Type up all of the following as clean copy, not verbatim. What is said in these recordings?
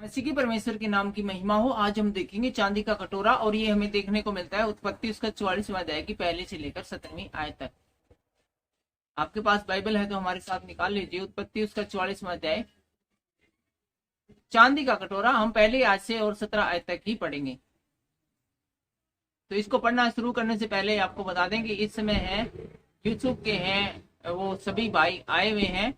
मसीह की परमेश्वर के नाम की महिमा हो। आज हम देखेंगे चांदी का कटोरा, और ये हमें देखने को मिलता है उत्पत्ति उसका 44वां अध्याय की पहले से लेकर 17वीं आयत तक। आपके पास बाइबल है तो हमारे साथ निकाल लीजिए। उत्पत्ति उसका 44वां अध्याय, चांदी का कटोरा। हम पहले आयत से और 17 आयत तक ही पढ़ेंगे। तो इसको पढ़ना शुरू करने से पहले आपको बता दें कि इस समय है यूसुफ के हैं वो सभी भाई आए हुए हैं,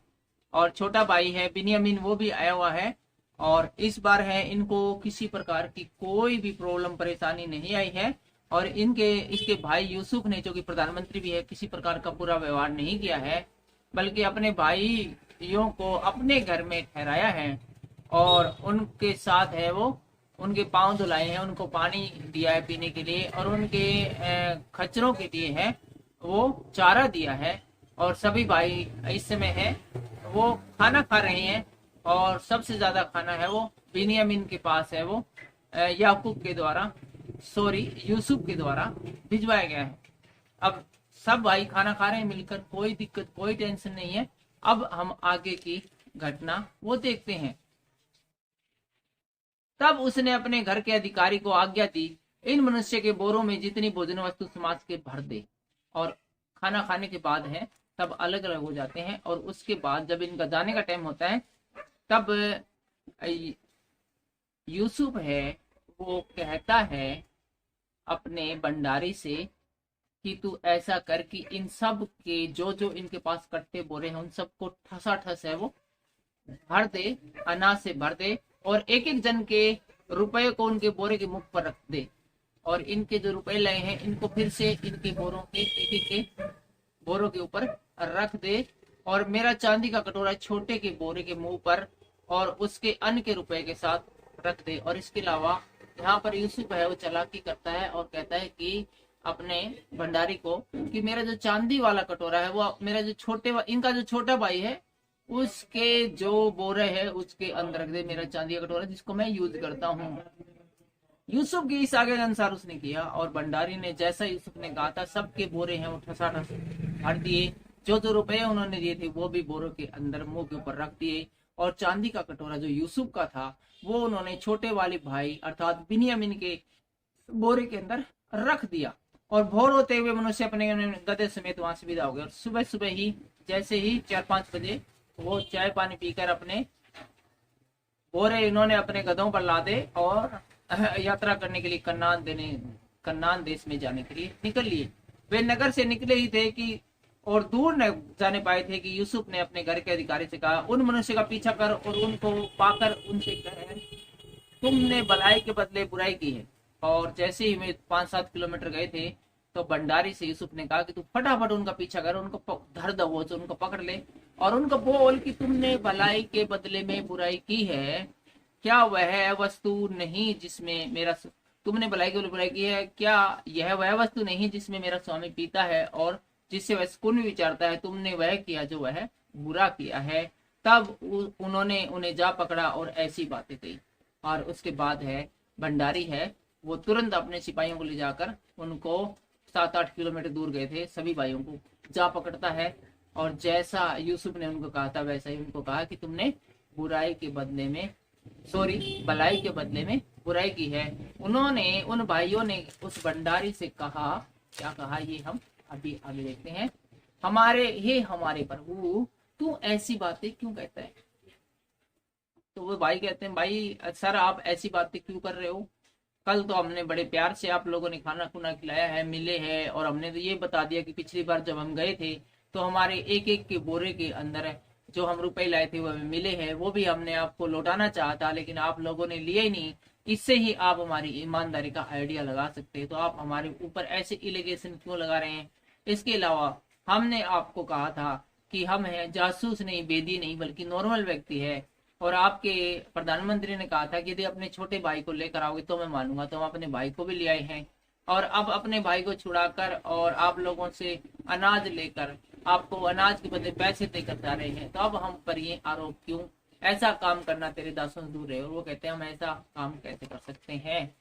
और छोटा भाई है बिन्यामीन वो भी आया हुआ है। और इस बार है इनको किसी प्रकार की कोई भी प्रॉब्लम परेशानी नहीं आई है, और इसके भाई यूसुफ ने, जो कि प्रधानमंत्री भी है, किसी प्रकार का बुरा व्यवहार नहीं किया है, बल्कि अपने भाइयों को अपने घर में ठहराया है और उनके साथ है वो उनके पांव धुलाए हैं, उनको पानी दिया है पीने के लिए, और उनके खच्चरों के लिए है वो चारा दिया है। और सभी भाई इस समय है वो खाना खा रहे हैं, और सबसे ज्यादा खाना है वो बिन्यामीन के पास है वो याकूब के द्वारा यूसुफ के द्वारा भिजवाया गया है। अब सब भाई खाना खा रहे हैं मिलकर, कोई दिक्कत कोई टेंशन नहीं है। अब हम आगे की घटना वो देखते हैं। तब उसने अपने घर के अधिकारी को आज्ञा दी, इन मनुष्य के बोरों में जितनी भोजन वस्तु समाज के भर दे। और खाना खाने के बाद है तब अलग अलग हो जाते हैं, और उसके बाद जब इनका जाने का टाइम होता है तब यूसुफ है वो कहता है अपने भंडारी से कि तू ऐसा कर कि इन सब के जो जो इनके पास कट्टे बोरे हैं उन सबको ठसा ठस है वो भर दे, अनाज से भर दे, और एक एक जन के रुपए को उनके बोरे के मुख पर रख दे। और इनके जो रुपए लाए हैं इनको फिर से इनके बोरों के एक एक के बोरों के ऊपर रख दे, और मेरा चांदी का कटोरा छोटे के बोरे के मुंह पर और उसके अन्न के रुपए के साथ रख दे। और इसके अलावा यहाँ पर यूसुफ है वो चालाकी करता है और कहता है कि अपने भंडारी को कि मेरा जो चांदी वाला कटोरा है वो मेरा जो इनका जो छोटा भाई है उसके जो बोरे है उसके अंदर रख दे, मेरा चांदी का कटोरा जिसको मैं यूज करता हूँ। यूसुफ की इस आज्ञा के अनुसार उसने किया, और भंडारी ने जैसा यूसुफ ने कहा था सबके बोरे हैं वो ठसाठस भर दिए। जो जो रुपए उन्होंने दिए थे वो भी बोरों के अंदर मुंह के ऊपर रख दिए, और चांदी का कटोरा जो यूसुफ का था वो उन्होंने छोटे वाले भाई अर्थात बिन्यामीन के बोरे के अंदर रख दिया। और भोर होते हुए मनुष्य अपने गधे समेत वहां से विदा हो गए, और सुबह सुबह ही जैसे ही 4-5 बजे वो चाय पानी पीकर अपने बोरे इन्होंने अपने गधों पर लादे और यात्रा करने के लिए कन्नान देश में जाने के लिए निकल लिए। वे नगर से निकले ही थे कि और दूर न जाने पाए थे कि यूसुफ ने अपने घर के अधिकारी से कहा, उन मनुष्य का पीछा कर और उनको पाकर उनसे कहे, तुमने भलाई के बदले बुराई की है। और जैसे ही वे 5-7 किलोमीटर गए थे तो भंडारी से यूसुफ ने कहा कि तू फटाफट उनका पीछा कर, उनको धर दबोच, उनको पकड़ ले और उनको बोल कि तुमने भलाई के बदले में बुराई की है, क्या वह वस्तु नहीं जिसमें मेरा तुमने भलाई के बदले बुराई की है, क्या यह वह वस्तु नहीं जिसमें मेरा स्वामी पीता है और जिससे वह सुकून विचारता है? तुमने वह किया जो वह बुरा किया है। तब उन्होंने उन्हें जा पकड़ा और ऐसी बातें कही। और उसके बाद है भंडारी है वो तुरंत अपने सिपाहियों को ले जाकर, उनको 7-8 किलोमीटर दूर गए थे सभी भाइयों को, जा पकड़ता है, और जैसा यूसुफ ने उनको कहा था वैसा ही उनको कहा कि तुमने भलाई के बदले में बुराई की है। उन्होंने उन भाइयों ने उस भंडारी से कहा, क्या कहा ये हम अभी आगे देखते हैं। हमारे प्रभु तू ऐसी बातें क्यों कहता है? तो वो भाई कहते हैं, भाई सर आप ऐसी बातें क्यों कर रहे हो? कल तो हमने बड़े प्यार से आप लोगों ने खाना खुना खिलाया है, मिले हैं, और हमने तो ये बता दिया कि पिछली बार जब हम गए थे तो हमारे एक एक के बोरे के अंदर जो हम रुपए लाए थे वो हमें मिले हैं, वो भी हमने आपको लौटाना चाहा था लेकिन आप लोगों ने लिए ही नहीं। इससे ही आप हमारी ईमानदारी का आइडिया लगा सकते हैं, तो आप हमारे ऊपर ऐसे इलिगेशन क्यों लगा रहे हैं? इसके अलावा हमने आपको कहा था कि हम हैं जासूस नहीं, बेदी नहीं, बल्कि नॉर्मल व्यक्ति है, और आपके प्रधानमंत्री ने कहा था कि यदि अपने छोटे भाई को लेकर आओगे तो मैं मानूंगा। तो हम अपने भाई को भी ले आए हैं, और अब अपने भाई को छुड़ाकर और आप लोगों से अनाज लेकर आपको अनाज के बदले पैसे देकर जा रहे हैं, तो अब हम पर ये आरोप क्यों? ऐसा काम करना तेरे दासों से दूर है। और वो कहते हैं हम ऐसा काम कैसे कर सकते हैं?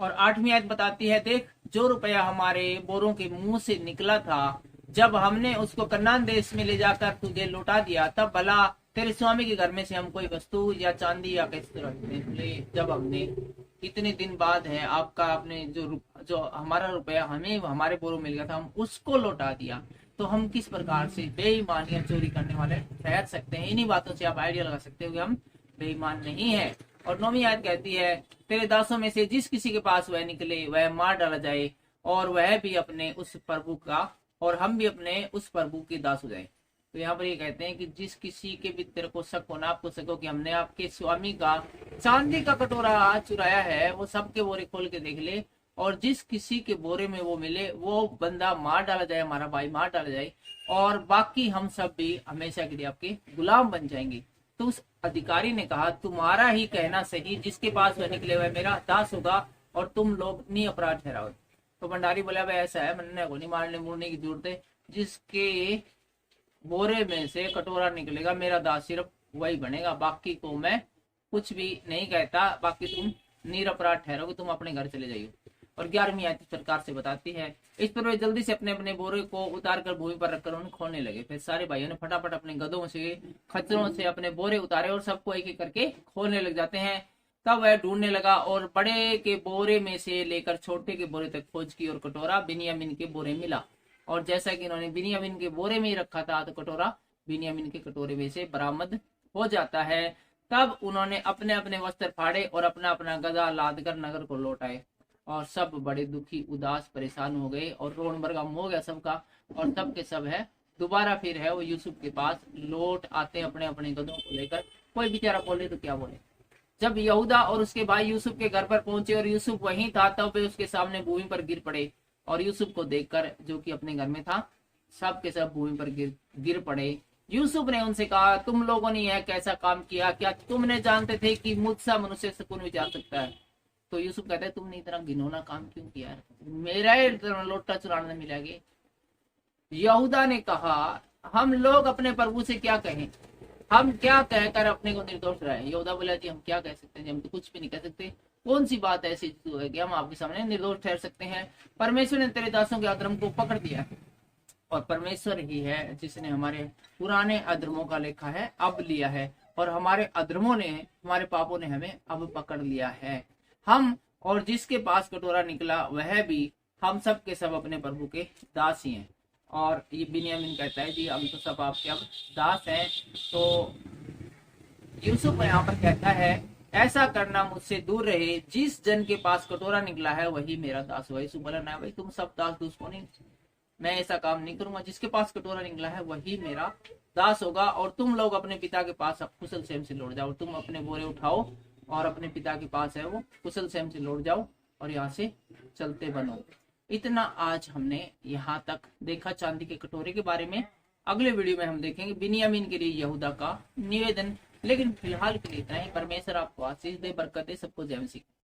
और 8वीं आयत बताती है, देख जो रुपया हमारे बोरों के मुंह से निकला था जब हमने उसको कनान देश में ले जाकर तुझे लौटा दिया, तब भला तेरे स्वामी के घर में से हम कोई वस्तु या चांदी या कैसे तो रखते हैं। बोले जब हमने इतने दिन बाद है आपका आपने जो हमारा रुपया हमें हमारे बोरो मिल गया था, हम उसको लौटा दिया, तो हम किस प्रकार से बेईमान या चोरी करने वाले ठहर सकते हैं। इन्हीं बातों से आप आइडिया लगा सकते हो कि हम बेईमान नहीं है। और 9वीं आयत कहती है, तेरे दासों में से जिस किसी के पास वह निकले वह मार डाला जाए, और वह भी अपने उस प्रभु का और हम भी अपने उस प्रभु के दास हो जाए। तो यहाँ पर ये कहते हैं कि जिस किसी के भी तेरे को शक होना, आपको शक हो कि हमने आपके स्वामी का चांदी का कटोरा चुराया है, वो सबके बोरे खोल के देख ले, और जिस किसी के बोरे में वो मिले वो बंदा मार डाला जाए, हमारा भाई मार डाला जाए, और बाकी हम सब भी हमेशा के लिए आपके गुलाम बन जाएंगे। तो उस अधिकारी ने कहा, तुम्हारा ही कहना सही, जिसके पास वह निकले हुए मेरा दास होगा और तुम लोग निरपराध ठहराओ। तो भंडारी बोला, भाई ऐसा है, मरने को नहीं, मारने मुड़ने की जरूरत है, जिसके बोरे में से कटोरा निकलेगा मेरा दास सिर्फ वही बनेगा, बाकी को मैं कुछ भी नहीं कहता, बाकी तुम निरपराध ठहरोगे, तुम अपने घर चले जाइए। और 11वीं आयत इस प्रकार से बताती है, इस पर वे जल्दी से अपने अपने बोरे को उतार कर भूमि पर रखकर उन्हें खोलने लगे। फिर सारे भाइयों ने फटाफट अपने गधों से खच्चरों से अपने बोरे उतारे और सबको एक एक करके खोलने लग जाते हैं। तब वह ढूंढने लगा और बड़े के बोरे में से लेकर छोटे के बोरे तक खोज की, और कटोरा बिन्यामीन के बोरे मिला। और जैसा कि इन्होंने बिन्यामीन के बोरे में ही रखा था, तो कटोरा बिन्यामीन के कटोरे में से बरामद हो जाता है। तब उन्होंने अपने अपने वस्त्र फाड़े और अपना अपना गधा लाद कर नगर को लौट आए, और सब बड़े दुखी उदास परेशान हो गए, और रोन बरगम हो गया सबका, और सब के सब है दोबारा फिर है वो यूसुफ के पास लौट आते अपने अपने गधों को लेकर। कोई बेचारा बोले तो क्या बोले। जब यहूदा और उसके भाई यूसुफ के घर पर पहुंचे और यूसुफ वहीं था, तब वे उसके सामने भूमि पर गिर पड़े, और यूसुफ को देखकर जो कि अपने घर में था, सब के सब भूमि पर गिर पड़े। यूसुफ ने उनसे कहा, तुम लोगों ने यह कैसा काम किया? क्या तुमने जानते थे कि मुझसा मनुष्य सुकून विचार सकता है? तो यूसुफ कहता है, तुमने इतना घिनौना काम क्यों किया? मेरा ही लोटा चुराने मिलेगी। यहूदा ने कहा, हम लोग अपने प्रभु से क्या कहें? हम क्या कहकर अपने को निर्दोष रहे? यहूदा बोला, जी हम क्या कह सकते हैं, हम तो कुछ भी नहीं कह सकते। कौन सी बात ऐसी है कि हम आपके सामने निर्दोष ठहर सकते हैं? परमेश्वर ने तेरे दासों के अधर्म को पकड़ दिया है, और परमेश्वर ही है जिसने हमारे पुराने अधर्मों का लेखा है अब लिया है, और हमारे अधर्मों ने, हमारे पापों ने हमें अब पकड़ लिया है। हम और जिसके पास कटोरा निकला वह भी, हम सब के सब अपने प्रभु के दास ही हैं। और ये बिन्यामीन कहता है, जी हम तो सब आपके अब दास हैं। तो यूसुफ यहाँ पर कहता है, ऐसा करना मुझसे दूर रहे, जिस जन के पास कटोरा निकला है वही मेरा दास हुआ। यूसुफ बोला, ना भाई तुम सब दास दुश्मन नहीं, मैं ऐसा काम नहीं करूंगा, जिसके पास कटोरा निकला है वही मेरा दास होगा, और तुम लोग अपने पिता के पास कुशल क्षेम से लौट जाओ। तुम अपने बोरे उठाओ और अपने पिता के पास है वो कुशल क्षेम से लौट जाओ, और यहाँ से चलते बनो। इतना आज हमने यहाँ तक देखा चांदी के कटोरे के बारे में। अगले वीडियो में हम देखेंगे बिन्यामीन के लिए यहूदा का निवेदन। लेकिन फिलहाल के लिए इतना ही। परमेश्वर आपको आशीष दे, बरकत दे। सबको जय मसीह।